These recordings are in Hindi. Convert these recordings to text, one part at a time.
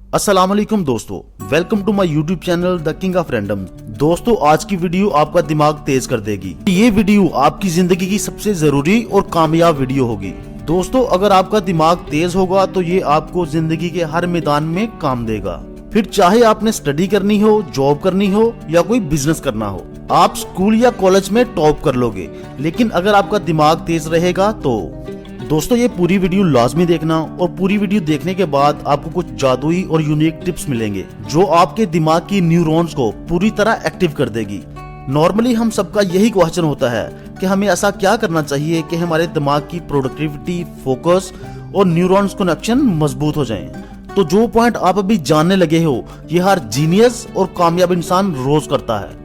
अस्सलाम वालेकुम दोस्तों, welcome to my YouTube channel the king of random. दोस्तों, आज की वीडियो आपका दिमाग तेज कर देगी। ये वीडियो आपकी जिंदगी की सबसे जरूरी और कामयाब वीडियो होगी। दोस्तों, अगर आपका दिमाग तेज होगा तो ये आपको जिंदगी के हर मैदान में काम देगा। फिर चाहे आपने स्टडी करनी हो, जॉब करनी हो या कोई बिजनेस करना हो, आप स्कूल या कॉलेज में टॉप कर लोगे। लेकिन अगर आपका दिमाग तेज रहेगा तो दोस्तों ये पूरी वीडियो लाजमी देखना, और पूरी वीडियो देखने के बाद आपको कुछ जादुई और यूनिक टिप्स मिलेंगे जो आपके दिमाग की न्यूरॉन्स को पूरी तरह एक्टिव कर देगी। नॉर्मली हम सबका यही क्वेश्चन होता है कि हमें ऐसा क्या करना चाहिए कि हमारे दिमाग की प्रोडक्टिविटी, फोकस और न्यूरॉन्स कनेक्शन मजबूत हो जाएं। तो जो पॉइंट आप अभी जानने लगे हो, ये हर जीनियस और कामयाब इंसान रोज करता है।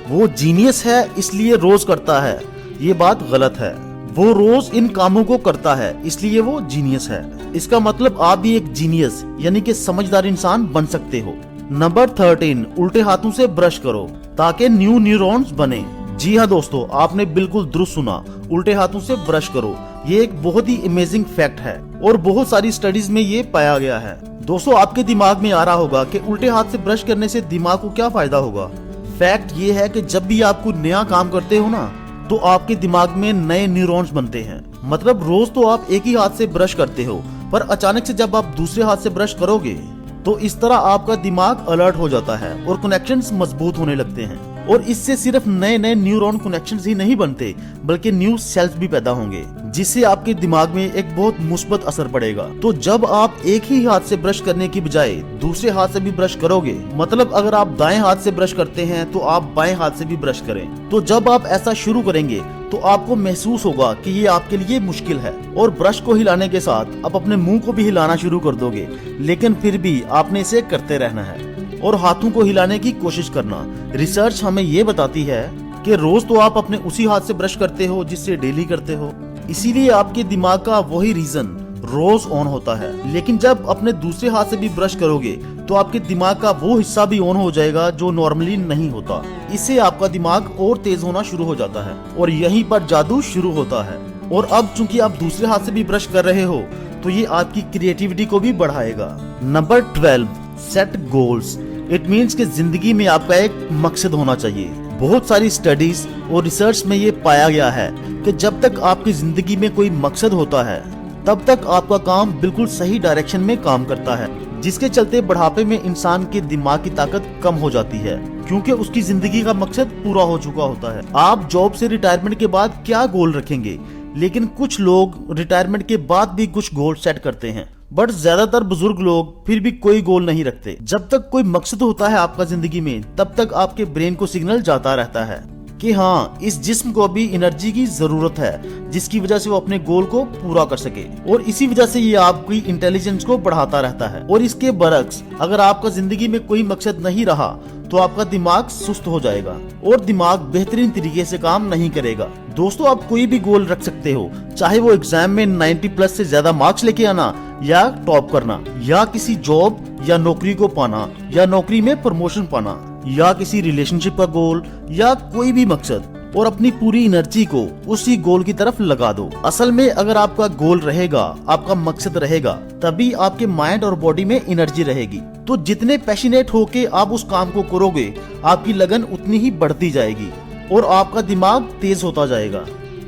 वो जीनियस है इसलिए रोज करता है, ये बात गलत है। वो रोज इन कामों को करता है इसलिए वो जीनियस है। इसका मतलब आप भी एक जीनियस यानी कि समझदार इंसान बन सकते हो। नंबर 13, उल्टे हाथों से ब्रश करो ताकि न्यू न्यूरॉन्स बने। जी हाँ दोस्तों, आपने बिल्कुल दुरुस्त सुना, उल्टे हाथों से ब्रश करो। ये एक बहुत ही अमेजिंग फैक्ट है और बहुत सारी स्टडीज में ये पाया गया है। दोस्तों, आपके दिमाग में आ रहा होगा कि उल्टे हाथ से ब्रश करने से दिमाग को क्या फायदा होगा। फैक्ट ये है कि जब भी आप कोई नया काम करते हो ना, तो आपके दिमाग में नए न्यूरॉन्स बनते हैं। मतलब रोज तो आप एक ही हाथ से ब्रश करते हो, पर अचानक से जब आप दूसरे हाथ से ब्रश करोगे तो इस तरह आपका दिमाग अलर्ट हो जाता है और कनेक्शंस मजबूत होने लगते हैं। और इससे सिर्फ नए नए न्यूरॉन कनेक्शंस ही नहीं बनते, बल्कि न्यू सेल्स भी पैदा होंगे, जिससे आपके दिमाग में एक बहुत मुस्बत असर पड़ेगा। तो जब आप एक ही हाथ से ब्रश करने की बजाय दूसरे हाथ से भी ब्रश करोगे, मतलब अगर आप दाएं हाथ से ब्रश करते हैं तो आप बाएं हाथ से भी ब्रश करें। तो जब आप ऐसा शुरू करेंगे तो आपको महसूस होगा कि ये आपके लिए मुश्किल है, और ब्रश को हिलाने के साथ आप अपने मुंह को भी हिलाना शुरू कर दोगे। लेकिन फिर भी आपने इसे करते रहना है और हाथों को हिलाने की कोशिश करना। रिसर्च हमें ये बताती है कि रोज तो आप अपने उसी हाथ से ब्रश करते हो जिससे डेली करते हो, इसीलिए आपके दिमाग का वही रीजन रोज ऑन होता है। लेकिन जब अपने दूसरे हाथ से भी ब्रश करोगे तो आपके दिमाग का वो हिस्सा भी ऑन हो जाएगा जो नॉर्मली नहीं होता। इससे आपका दिमाग और तेज होना शुरू हो जाता है और यहीं पर जादू शुरू होता है। और अब चूंकि आप दूसरे हाथ से भी ब्रश कर रहे हो तो ये आपकी क्रिएटिविटी को भी बढ़ाएगा। Number 12, set goals. It means कि जिंदगी में आपका एक मकसद होना चाहिए। बहुत सारी स्टडीज और रिसर्च में ये पाया गया है कि जब तक आपकी जिंदगी में कोई मकसद होता है तब तक आपका काम बिल्कुल सही डायरेक्शन में काम करता है, जिसके चलते बुढ़ापे में इंसान के दिमाग की ताकत कम हो जाती है क्योंकि उसकी जिंदगी का मकसद पूरा हो चुका होता है। आप जॉब से रिटायरमेंट के बाद क्या गोल रखेंगे, लेकिन कुछ लोग रिटायरमेंट के बाद भी कुछ गोल सेट करते हैं, बट ज्यादातर बुजुर्ग लोग फिर भी कोई गोल नहीं रखते। जब तक कोई मकसद होता है आपका जिंदगी में, तब तक आपके ब्रेन को सिग्नल जाता रहता है कि हाँ, इस जिस्म को अभी एनर्जी की जरूरत है, जिसकी वजह से वो अपने गोल को पूरा कर सके। और इसी वजह से ये आपकी इंटेलिजेंस को बढ़ाता रहता है। और इसके बरक्स अगर आपका जिंदगी में कोई मकसद नहीं रहा तो आपका दिमाग सुस्त हो जाएगा और दिमाग बेहतरीन तरीके से काम नहीं करेगा। दोस्तों, आप कोई भी गोल रख सकते हो, चाहे वो एग्जाम में 90+ से ज्यादा मार्क्स लेके आना, या टॉप करना, या किसी जॉब या नौकरी को पाना, या नौकरी में प्रमोशन पाना, या किसी रिलेशनशिप का गोल, या कोई भी मकसद, और अपनी पूरी एनर्जी को उसी गोल की तरफ लगा दो। असल में अगर आपका गोल रहेगा, आपका मकसद रहेगा, तभी आपके माइंड और बॉडी में एनर्जी रहेगी। तो जितने पैशनेट होके आप उस काम को करोगे, आपकी लगन उतनी ही बढ़ती जाएगी और आपका दिमाग तेज होता जाएगा।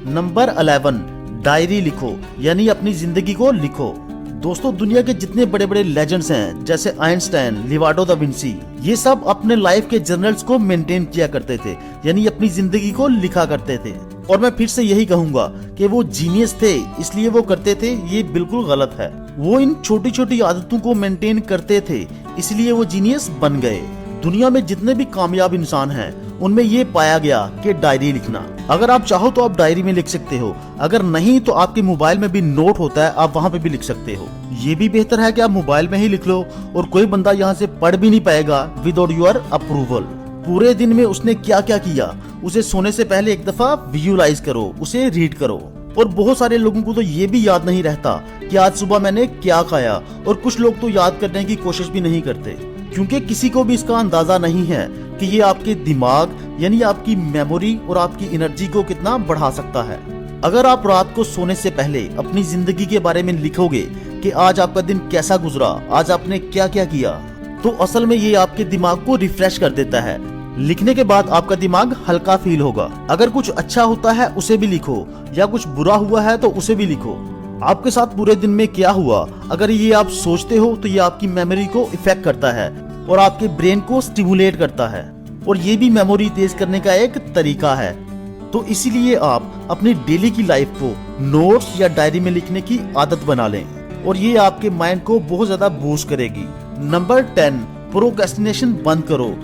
नंबर 11, डायरी लिखो, यानी अपनी जिंदगी को लिखो। दोस्तों, दुनिया के जितने बड़े बड़े लेजेंड्स हैं, जैसे आइंस्टाइन, लियोनार्डो दा विंची, ये सब अपने लाइफ के जर्नल्स को मेंटेन किया करते थे, यानी अपनी जिंदगी को लिखा करते थे। और मैं फिर से यही कहूंगा कि वो जीनियस थे इसलिए वो करते थे, ये बिल्कुल गलत है। वो इन छोटी छोटी आदतों को मेंटेन करते थे इसलिए वो जीनियस बन गए। दुनिया में जितने भी कामयाब इंसान हैं, उनमें ये पाया गया कि डायरी लिखना। अगर आप चाहो तो आप डायरी में लिख सकते हो, अगर नहीं तो आपके मोबाइल में भी नोट होता है, आप वहाँ पे भी लिख सकते हो। ये भी बेहतर है कि आप मोबाइल में ही लिख लो और कोई बंदा यहाँ से पढ़ भी नहीं पाएगा विदाउट योर अप्रूवल। पूरे दिन में उसने क्या क्या किया, उसे सोने से पहले एक दफा विजुअलाइज करो, उसे रीड करो। और बहुत सारे लोगों को तो ये भी याद नहीं रहता कि आज सुबह मैंने क्या खाया, और कुछ लोग तो याद करने की कोशिश भी नहीं करते क्योंकि किसी को भी इसका अंदाजा नहीं है कि ये आपके दिमाग यानी आपकी मेमोरी और आपकी एनर्जी को कितना बढ़ा सकता है। अगर आप रात को सोने से पहले अपनी जिंदगी के बारे में लिखोगे कि आज आपका दिन कैसा गुजरा, आज आपने क्या क्या किया, तो असल में ये आपके दिमाग को रिफ्रेश कर देता है। लिखने के बाद आपका दिमाग हल्का फील होगा। अगर कुछ अच्छा होता है उसे भी लिखो, या कुछ बुरा हुआ है तो उसे भी लिखो। आपके साथ पूरे दिन में क्या हुआ, अगर ये आप सोचते हो तो ये आपकी मेमोरी को इफेक्ट करता है और आपके ब्रेन को स्टिमुलेट करता है, और ये भी मेमोरी तेज करने का एक तरीका है। तो इसीलिए आप अपनी डेली की लाइफ को नोट्स या डायरी में लिखने की आदत बना लें, और ये आपके माइंड को बहुत ज्यादा बूस्ट करेगी। नंबर 10, प्रोक्रेस्टिनेशन बंद करो,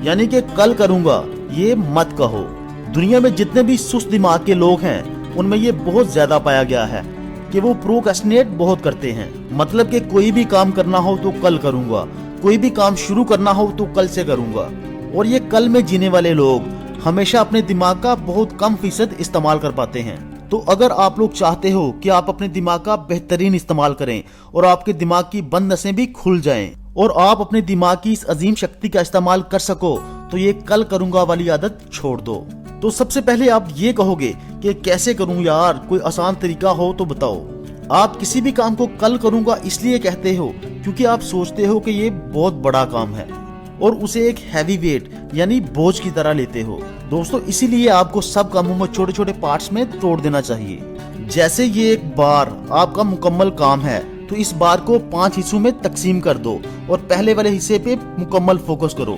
यानी कि कल करूंगा ये मत कहो। दुनिया में जितने भी सुस्त दिमाग के लोग हैं उनमें ये बहुत ज्यादा पाया गया है कि वो प्रोक्रेस्टिनेट बहुत करते हैं। मतलब कि कोई भी काम करना हो तो कल करूंगा, कोई भी काम शुरू करना हो तो कल से करूंगा। और ये कल में जीने वाले लोग हमेशा अपने दिमाग का बहुत कम फीसद इस्तेमाल कर पाते हैं। तो अगर आप लोग चाहते हो कि आप अपने दिमाग का बेहतरीन इस्तेमाल करें और आपके दिमाग की बंद नसें भी खुल जाएं और आप अपने दिमाग की इस अजीम शक्ति का इस्तेमाल कर सको, तो ये कल करूंगा वाली आदत छोड़ दो। तो सबसे पहले आप ये कहोगे कि कैसे करूं यार, कोई आसान तरीका हो तो बताओ। आप किसी भी काम को कल करूंगा इसलिए कहते हो क्योंकि आप सोचते हो कि ये बहुत बड़ा काम है और उसे एक हैवी वेट यानी बोझ की तरह लेते हो। दोस्तों, इसीलिए आपको सब कामों में छोटे छोटे पार्ट्स में तोड़ देना चाहिए। जैसे ये एक बार आपका मुकम्मल काम है तो इस बार को 5 हिस्सों में तकसीम कर दो और पहले वाले हिस्से पे मुकम्मल फोकस करो,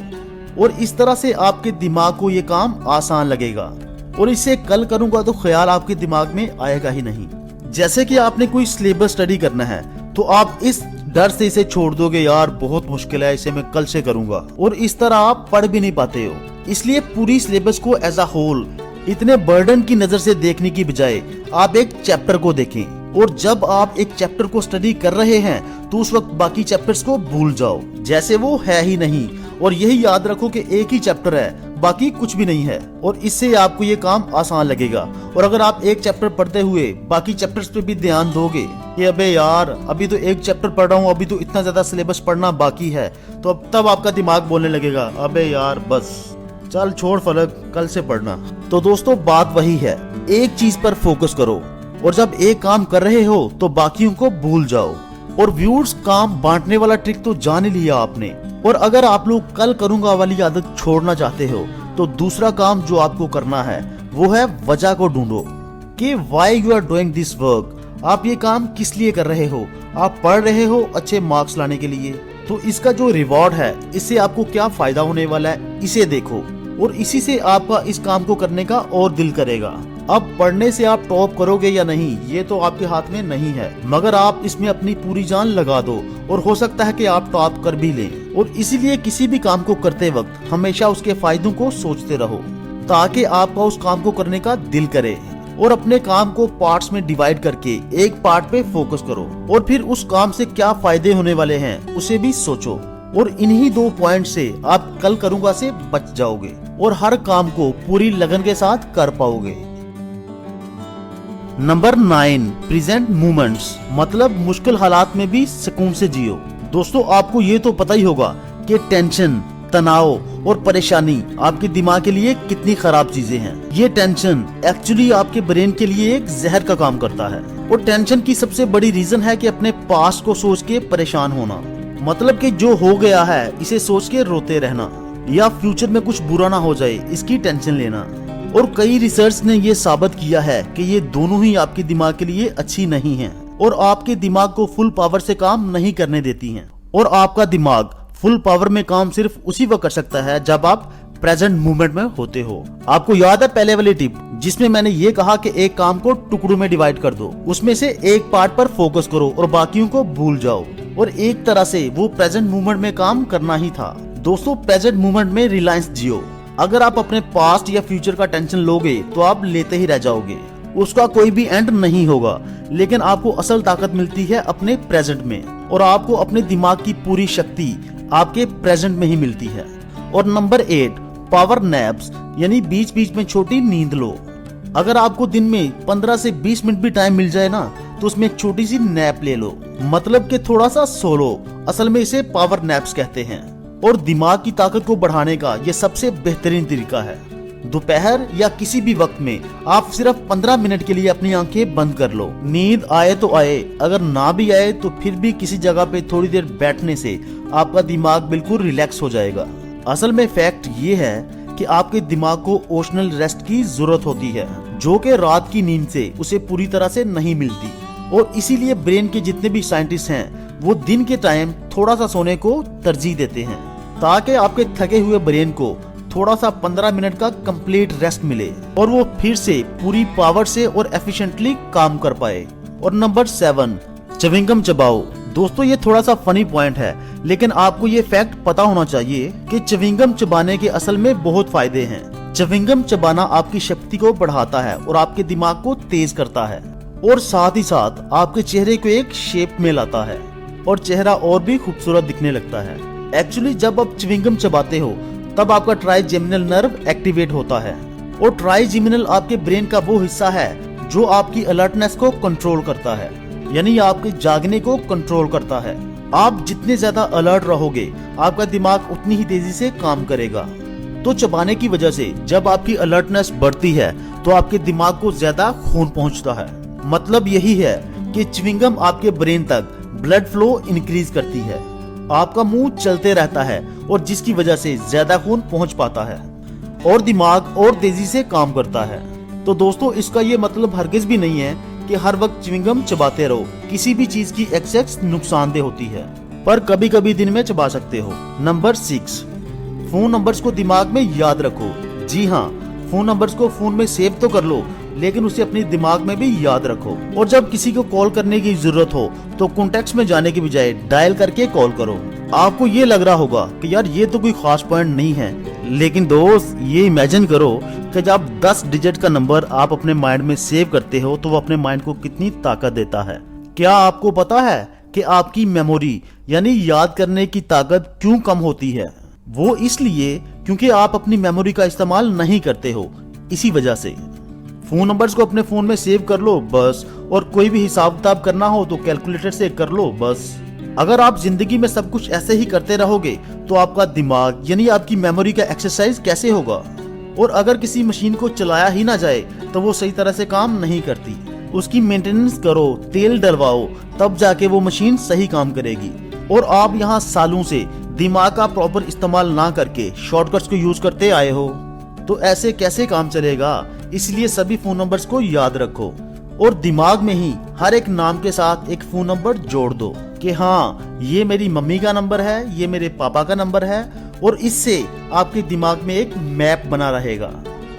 और इस तरह से आपके दिमाग को ये काम आसान लगेगा और इसे कल करूंगा तो ख्याल आपके दिमाग में आएगा ही नहीं। जैसे कि आपने कोई सिलेबस स्टडी करना है तो आप इस डर से इसे छोड़ दोगे, यार बहुत मुश्किल है, इसे मैं कल से करूंगा, और इस तरह आप पढ़ भी नहीं पाते हो। इसलिए पूरी सिलेबस को एज अ होल इतने बर्डन की नजर से देखने की बजाय आप एक चैप्टर को देखें, और जब आप एक चैप्टर को स्टडी कर रहे हैं तो उस वक्त बाकी चैप्टर्स को भूल जाओ जैसे वो है ही नहीं, और यही याद रखो कि एक ही चैप्टर है, बाकी कुछ भी नहीं है, और इससे आपको ये काम आसान लगेगा। और अगर आप एक चैप्टर पढ़ते हुए बाकी चैप्टर्स पे भी ध्यान दोगे कि अबे यार अभी तो एक चैप्टर पढ़ रहा हूँ, अभी तो इतना ज्यादा सिलेबस पढ़ना बाकी है, तो अब तब आपका दिमाग बोलने लगेगा अबे यार बस चल छोड़ फलक, कल से पढ़ना। तो दोस्तों, बात वही है, एक चीज पर फोकस करो, और जब एक काम कर रहे हो तो बाकियों को भूल जाओ। और व्यूअर्स, काम बांटने वाला ट्रिक तो जान ही लिया आपने। और अगर आप लोग कल करूंगा वाली आदत छोड़ना चाहते हो तो दूसरा काम जो आपको करना है वो है वजह को ढूंढो कि why you are doing this work. आप ये काम किस लिए कर रहे हो? आप पढ़ रहे हो अच्छे मार्क्स लाने के लिए, तो इसका जो रिवॉर्ड है इससे आपको क्या फायदा होने वाला है इसे देखो, और इसी से आपका इस काम को करने का और दिल करेगा। अब पढ़ने से आप टॉप करोगे या नहीं ये तो आपके हाथ में नहीं है, मगर आप इसमें अपनी पूरी जान लगा दो और हो सकता है कि आप टॉप कर भी लें। और इसीलिए किसी भी काम को करते वक्त हमेशा उसके फायदों को सोचते रहो ताकि आपका उस काम को करने का दिल करे, और अपने काम को पार्ट्स में डिवाइड करके एक पार्ट पे फोकस करो, और फिर उस काम से क्या फायदे होने वाले हैं उसे भी सोचो। और इन्हीं 2 पॉइंट से आप कल करूंगा से बच जाओगे और हर काम को पूरी लगन के साथ कर पाओगे। नंबर 9, प्रेजेंट मोमेंट्स, मतलब मुश्किल हालात में भी सुकून से जियो। दोस्तों, आपको ये तो पता ही होगा कि टेंशन, तनाव और परेशानी आपके दिमाग के लिए कितनी खराब चीजें हैं। ये टेंशन एक्चुअली आपके ब्रेन के लिए एक जहर का काम करता है, और टेंशन की सबसे बड़ी रीजन है कि अपने पास्ट को सोच के परेशान होना, मतलब कि जो हो गया है इसे सोच के रोते रहना, या फ्यूचर में कुछ बुरा ना हो जाए इसकी टेंशन लेना। और कई रिसर्च ने ये साबित किया है कि ये दोनों ही आपके दिमाग के लिए अच्छी नहीं हैं और आपके दिमाग को फुल पावर से काम नहीं करने देती हैं। और आपका दिमाग फुल पावर में काम सिर्फ उसी वक्त कर सकता है जब आप प्रेजेंट मोमेंट में होते हो। आपको याद है पहले वाली टिप जिसमें मैंने ये कहा कि एक काम को टुकड़ों में डिवाइड कर दो, उसमें से एक पार्ट पर फोकस करो और बाकियों को भूल जाओ, और एक तरह से वो प्रेजेंट मोमेंट में काम करना ही था। दोस्तों, प्रेजेंट मोमेंट में रिलायंस जियो। अगर आप अपने पास्ट या फ्यूचर का टेंशन लोगे तो आप लेते ही रह जाओगे, उसका कोई भी एंड नहीं होगा। लेकिन आपको असल ताकत मिलती है अपने प्रेजेंट में, और आपको अपने दिमाग की पूरी शक्ति आपके प्रेजेंट में ही मिलती है। और नंबर 8, पावर नैप्स, यानी बीच बीच में छोटी नींद लो। अगर आपको दिन में 15 से 20 मिनट भी टाइम मिल जाए ना तो उसमें एक छोटी सी नैप ले लो, मतलब कि थोड़ा सा सो लो। असल में इसे पावर नैप्स कहते हैं, और दिमाग की ताकत को बढ़ाने का ये सबसे बेहतरीन तरीका है। दोपहर या किसी भी वक्त में आप सिर्फ 15 मिनट के लिए अपनी आंखें बंद कर लो। नींद आए तो आए, अगर ना भी आए तो फिर भी किसी जगह पे थोड़ी देर बैठने से आपका दिमाग बिल्कुल रिलैक्स हो जाएगा। असल में फैक्ट ये है कि आपके दिमाग को ओशनल रेस्ट की जरूरत होती है, जो कि रात की नींद से उसे पूरी तरह से नहीं मिलती। और इसीलिए ब्रेन के जितने भी साइंटिस्ट हैं वो दिन के टाइम थोड़ा सा सोने को तरजीह देते हैं, ताकि आपके थके हुए ब्रेन को थोड़ा सा 15 मिनट का कंप्लीट रेस्ट मिले और वो फिर से पूरी पावर से और एफिशिएंटली काम कर पाए। और नंबर 7, च्युइंगम चबाओ। दोस्तों ये थोड़ा सा फनी पॉइंट है, लेकिन आपको ये फैक्ट पता होना चाहिए कि च्युइंगम चबाने के असल में बहुत फायदे हैं। च्युइंगम चबाना आपकी शक्ति को बढ़ाता है और आपके दिमाग को तेज करता है, और साथ ही साथ आपके चेहरे को एक शेप में लाता है और चेहरा और भी खूबसूरत दिखने लगता है। एक्चुअली जब आप च्युइंगम चबाते हो तब आपका ट्राइजेमिनल नर्व एक्टिवेट होता है, और ट्राइजेमिनल आपके ब्रेन का वो हिस्सा है जो आपकी अलर्टनेस को कंट्रोल करता है, यानी आपके जागने को कंट्रोल करता है। आप जितने ज्यादा अलर्ट रहोगे आपका दिमाग उतनी ही तेजी से काम करेगा। तो चबाने की वजह से जब आपकी अलर्टनेस बढ़ती है तो आपके दिमाग को ज्यादा खून पहुंचता है। मतलब यही है कि च्युइंगम आपके ब्रेन तक ब्लड फ्लो इंक्रीज करती है, आपका मुंह चलते रहता है और जिसकी वजह से ज्यादा खून पहुंच पाता है और दिमाग और तेजी से काम करता है। तो दोस्तों इसका ये मतलब हरगिज भी नहीं है कि हर वक्त च्युइंगम चबाते रहो। किसी भी चीज की एक्सेस नुकसानदेह होती है, पर कभी कभी दिन में चबा सकते हो। नंबर 6, फोन नंबर्स को दिमाग में याद रखो। जी हाँ, फोन नंबर्स को फोन में सेव तो कर लो, लेकिन उसे अपने दिमाग में भी याद रखो। और जब किसी को कॉल करने की जरूरत हो तो कॉन्टेक्ट्स में जाने के बजाय डायल करके कॉल करो। आपको ये लग रहा होगा कि यार ये तो कोई खास पॉइंट नहीं है, लेकिन दोस्त ये इमेजिन करो कि जब 10 डिजिट का नंबर आप अपने माइंड में सेव करते हो तो वो अपने माइंड को कितनी ताकत देता है। क्या आपको पता है कि आपकी मेमोरी यानी याद करने की ताकत क्यों कम होती है? वो इसलिए क्योंकि आप अपनी मेमोरी का इस्तेमाल नहीं करते हो। इसी वजह से फोन नंबर्स को अपने फोन में सेव कर लो बस, और कोई भी हिसाब किताब करना हो तो कैलकुलेटर से कर लो बस। अगर आप जिंदगी में सब कुछ ऐसे ही करते रहोगे तो आपका दिमाग यानी आपकी मेमोरी का एक्सरसाइज कैसे होगा? और अगर किसी मशीन को चलाया ही ना जाए तो वो सही तरह से काम नहीं करती। उसकी मेंटेनेंस करो, तेल डलवाओ, तब जाके वो मशीन सही काम करेगी। और आप यहाँ सालों से दिमाग का प्रॉपर इस्तेमाल ना करके शॉर्टकट्स को यूज करते आए हो, तो ऐसे कैसे काम चलेगा? इसलिए सभी फोन नंबर्स को याद रखो और दिमाग में ही हर एक नाम के साथ एक फोन नंबर जोड़ दो कि हाँ ये मेरी मम्मी का नंबर है, ये मेरे पापा का नंबर है। और इससे आपके दिमाग में एक मैप बना रहेगा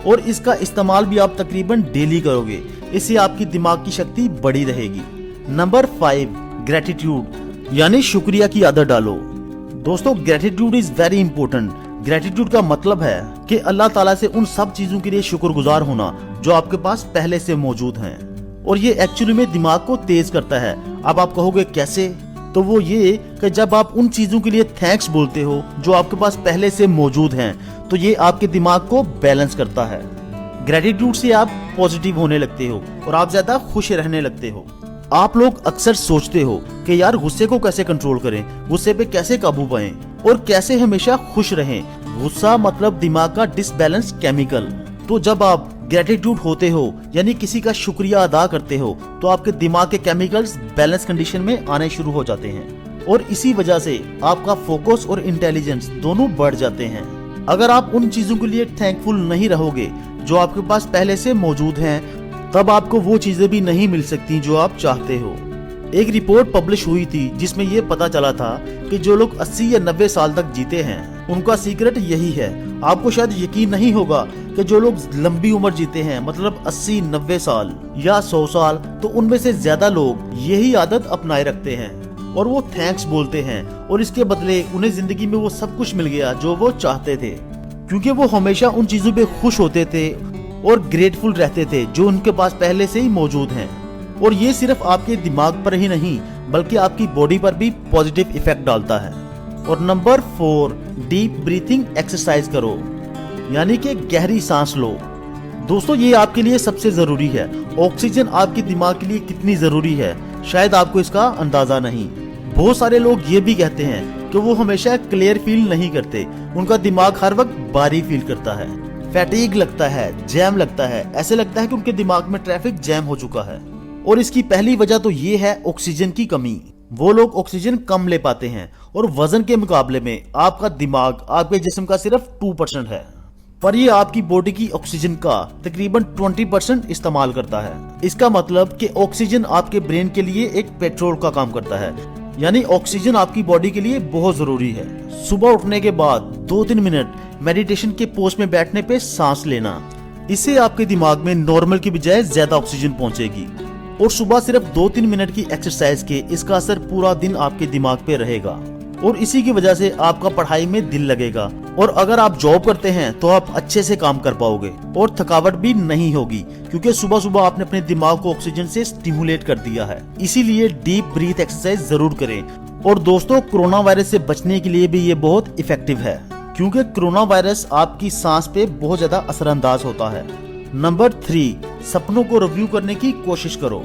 और इसका इस्तेमाल भी आप तकरीबन डेली करोगे। इससे आपकी दिमाग की शक्ति बढ़ी रहेगी। नंबर 5, ग्रेटिट्यूड यानी शुक्रिया की आदत डालो। दोस्तों gratitude is very important. Gratitude का मतलब है कि अल्लाह ताला से उन सब चीजों के लिए शुक्रगुजार होना जो आपके पास पहले से मौजूद हैं, और ये एक्चुअली में दिमाग को तेज करता है। अब आप कहोगे कैसे? तो वो ये कि जब आप उन चीजों के लिए थैंक्स बोलते हो जो आपके पास पहले से मौजूद हैं, तो ये आपके दिमाग को बैलेंस करता है। ग्रेटिट्यूड से आप पॉजिटिव होने लगते हो और आप ज्यादा खुश रहने लगते हो। आप लोग अक्सर सोचते हो कि यार गुस्से को कैसे कंट्रोल करें, गुस्से पे कैसे काबू पाएं और कैसे हमेशा खुश रहें। गुस्सा मतलब दिमाग का डिसबैलेंस केमिकल। तो जब आप ग्रेटिट्यूड होते हो यानी किसी का शुक्रिया अदा करते हो तो आपके दिमाग के केमिकल्स बैलेंस कंडीशन में आने शुरू हो जाते हैं, और इसी वजह से आपका फोकस और इंटेलिजेंस दोनों बढ़ जाते हैं। अगर आप उन चीजों के लिए थैंकफुल नहीं रहोगे जो आपके पास पहले से मौजूद हैं, तब आपको वो चीजें भी नहीं मिल सकती जो आप चाहते हो। एक रिपोर्ट पब्लिश हुई थी जिसमें ये पता चला था कि जो लोग 80 या 90 साल तक जीते हैं उनका सीक्रेट यही है। आपको शायद यकीन नहीं होगा कि जो लोग लंबी उम्र जीते हैं मतलब 80, 90 साल या 100 साल, तो उनमें से ज्यादा लोग यही आदत अपनाए रखते हैं और वो थैंक्स बोलते हैं, और इसके बदले उन्हें जिंदगी में वो सब कुछ मिल गया जो वो चाहते थे, क्योंकि वो हमेशा उन चीजों पे खुश होते थे और ग्रेटफुल रहते थे जो उनके पास पहले से ही मौजूद हैं। और ये सिर्फ आपके दिमाग पर ही नहीं बल्कि आपकी बॉडी पर भी पॉजिटिव इफेक्ट डालता है। और नंबर 4, डीप ब्रीथिंग एक्सरसाइज करो, यानी कि गहरी सांस लो। दोस्तों ये आपके लिए सबसे जरूरी है। ऑक्सीजन आपके दिमाग के लिए कितनी जरूरी है शायद आपको इसका अंदाजा नहीं। बहुत सारे लोग ये भी कहते हैं कि वो हमेशा क्लियर फील नहीं करते, उनका दिमाग हर वक्त भारी फील करता है। फैटीग लगता है, जैम लगता है, ऐसे लगता है कि उनके दिमाग में ट्रैफिक जैम हो चुका है। और इसकी पहली वजह तो ये है ऑक्सीजन की कमी। वो लोग ऑक्सीजन कम ले पाते हैं और वजन के मुकाबले में आपका दिमाग आपके जिस्म का सिर्फ 2% है, पर ये आपकी बॉडी की ऑक्सीजन का तकरीबन 20% इस्तेमाल करता है। इसका मतलब कि ऑक्सीजन आपके ब्रेन के लिए एक पेट्रोल का काम करता है, यानी ऑक्सीजन आपकी बॉडी के लिए बहुत जरूरी है। सुबह उठने के बाद 2-3 मिनट मेडिटेशन के पोज में बैठने पे सांस लेना, इससे आपके दिमाग में नॉर्मल की बजाय ज्यादा ऑक्सीजन पहुंचेगी। और सुबह सिर्फ 2-3 मिनट की एक्सरसाइज के इसका असर पूरा दिन आपके दिमाग पे रहेगा और इसी की वजह से आपका पढ़ाई में दिल लगेगा। और अगर आप जॉब करते हैं तो आप अच्छे से काम कर पाओगे और थकावट भी नहीं होगी, क्योंकि सुबह सुबह आपने अपने दिमाग को ऑक्सीजन से स्टिमुलेट कर दिया है। इसीलिए डीप ब्रीथ एक्सरसाइज जरूर करें। और दोस्तों, कोरोना वायरस से बचने के लिए भी ये बहुत इफेक्टिव है, क्योंकि कोरोना वायरस आपकी सांस पे बहुत ज्यादा असरअंदाज होता है। नंबर 3, सपनों को रिव्यू करने की कोशिश करो।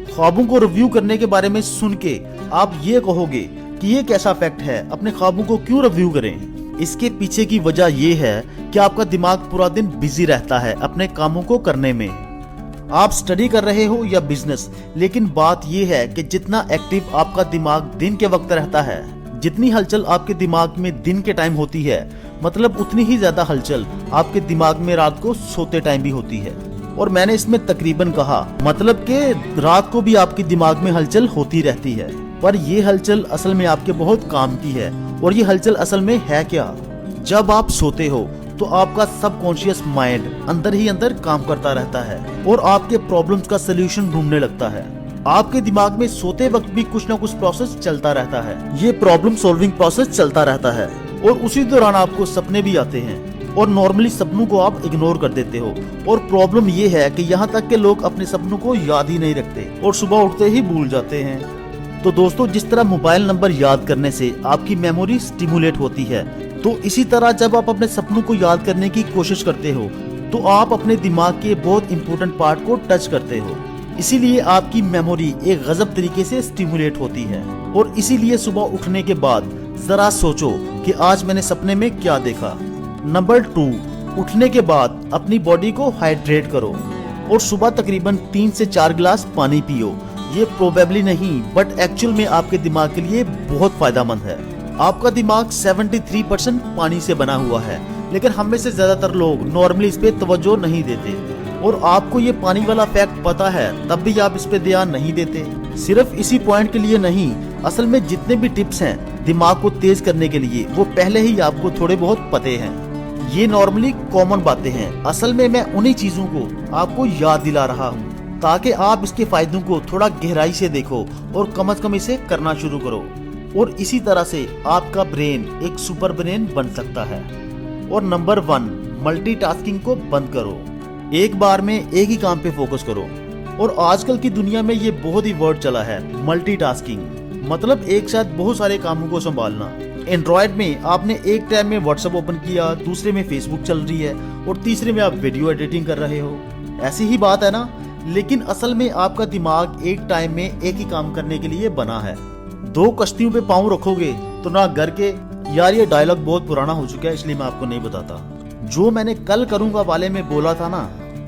ख्वाबों को रिव्यू करने के बारे में सुन के आप ये कहोगे कि ये कैसा फैक्ट है, अपने ख्वाबों को क्यों रिव्यू करें। इसके पीछे की वजह ये है कि आपका दिमाग पूरा दिन बिजी रहता है अपने कामों को करने में। आप स्टडी कर रहे हो या बिजनेस, लेकिन बात ये है कि जितना एक्टिव आपका दिमाग दिन के वक्त रहता है, जितनी हलचल आपके दिमाग में दिन के टाइम होती है, मतलब उतनी ही ज्यादा हलचल आपके दिमाग में रात को सोते टाइम भी होती है। और मैंने इसमें तकरीबन कहा, मतलब कि रात को भी आपके दिमाग में हलचल होती रहती है, पर ये हलचल असल में आपके बहुत काम की है। और ये हलचल असल में है क्या? जब आप सोते हो तो आपका सबकॉन्शियस माइंड अंदर ही अंदर काम करता रहता है और आपके प्रॉब्लम्स का सलूशन ढूंढने लगता है। आपके दिमाग में सोते वक्त भी कुछ ना कुछ प्रोसेस चलता रहता है। ये प्रॉब्लम सॉल्विंग प्रोसेस चलता रहता है और उसी दौरान आपको सपने भी आते हैं और नॉर्मली सपनों को आप इग्नोर कर देते हो। और प्रॉब्लम ये है कि यहाँ तक के लोग अपने सपनों को याद ही नहीं रखते और सुबह उठते ही भूल जाते हैं। तो दोस्तों, जिस तरह मोबाइल नंबर याद करने से आपकी मेमोरी स्टिमुलेट होती है, तो इसी तरह जब आप अपने सपनों को याद करने की कोशिश करते हो तो आप अपने दिमाग के बहुत इंपॉर्टेंट पार्ट को टच करते हो। इसीलिए आपकी मेमोरी एक गजब तरीके से स्टिमुलेट होती है। और इसीलिए सुबह उठने के बाद जरा सोचो कि आज मैंने सपने में क्या देखा। नंबर 2, उठने के बाद अपनी बॉडी को हाइड्रेट करो और सुबह तकरीबन 3 से 4 गिलास पानी पियो। ये प्रोबेबली नहीं बट एक्चुअल में आपके दिमाग के लिए बहुत फायदेमंद है। आपका दिमाग 73% पानी से बना हुआ है, लेकिन हम में से ज्यादातर लोग नॉर्मली इस पे तवज्जो नहीं देते। और आपको ये पानी वाला फैक्ट पता है तब भी आप इस पे ध्यान नहीं देते। सिर्फ इसी पॉइंट के लिए नहीं, असल में जितने भी टिप्स हैं दिमाग को तेज करने के लिए, वो पहले ही आपको थोड़े बहुत पते हैं। ये नॉर्मली कॉमन बातें हैं। असल में मैं उन्हीं चीजों को आपको याद दिला रहा हूँ ताकि आप इसके फायदों को थोड़ा गहराई से देखो और कम से कम इसे करना शुरू करो। और इसी तरह से आपका ब्रेन एक सुपर ब्रेन बन सकता है। और नंबर 1, मल्टीटास्किंग को बंद करो। एक बार में एक ही काम पे फोकस करो। और आजकल की दुनिया में ये बहुत ही वर्ड चला है, मल्टीटास्किंग, मतलब एक साथ बहुत सारे कामों को संभालना। एंड्रॉयड में आपने एक टाइम में व्हाट्सएप ओपन किया, दूसरे में फेसबुक चल रही है और तीसरे में आप वीडियो एडिटिंग कर रहे हो। ऐसी ही बात है ना? लेकिन असल में आपका दिमाग एक टाइम में एक ही काम करने के लिए बना है। 2 कश्तियों पे पाँव रखोगे तो ना घर के। यार, ये डायलॉग बहुत पुराना हो चुका है, इसलिए मैं आपको नहीं बताता। जो मैंने कल करूंगा वाले में बोला था ना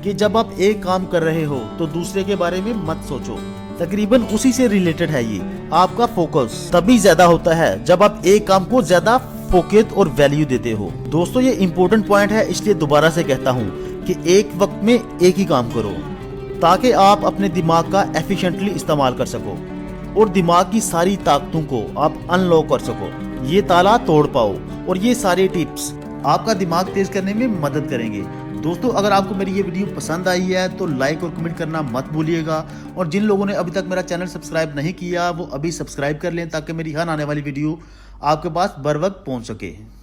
कि जब आप एक काम कर रहे हो तो दूसरे के बारे में मत सोचो, तकरीबन उसी से रिलेटेड है ये। आपका फोकस तभी ज्यादा होता है जब आप एक काम को ज्यादा फोकस और वैल्यू देते हो। दोस्तों, ये इम्पोर्टेंट पॉइंट है, इसलिए दोबारा से कहता हूँ कि एक वक्त में एक ही काम करो ताकि आप अपने दिमाग का एफिशिएंटली इस्तेमाल कर सको और दिमाग की सारी ताकतों को आप अनलॉक कर सको, ये ताला तोड़ पाओ। और ये सारे टिप्स आपका दिमाग तेज करने में मदद करेंगे। दोस्तों, अगर आपको मेरी ये वीडियो पसंद आई है तो लाइक और कमेंट करना मत भूलिएगा। और जिन लोगों ने अभी तक मेरा चैनल सब्सक्राइब नहीं किया वो अभी सब्सक्राइब कर लें ताकि मेरी हर आने वाली वीडियो आपके पास बर वक्त पहुंच सके।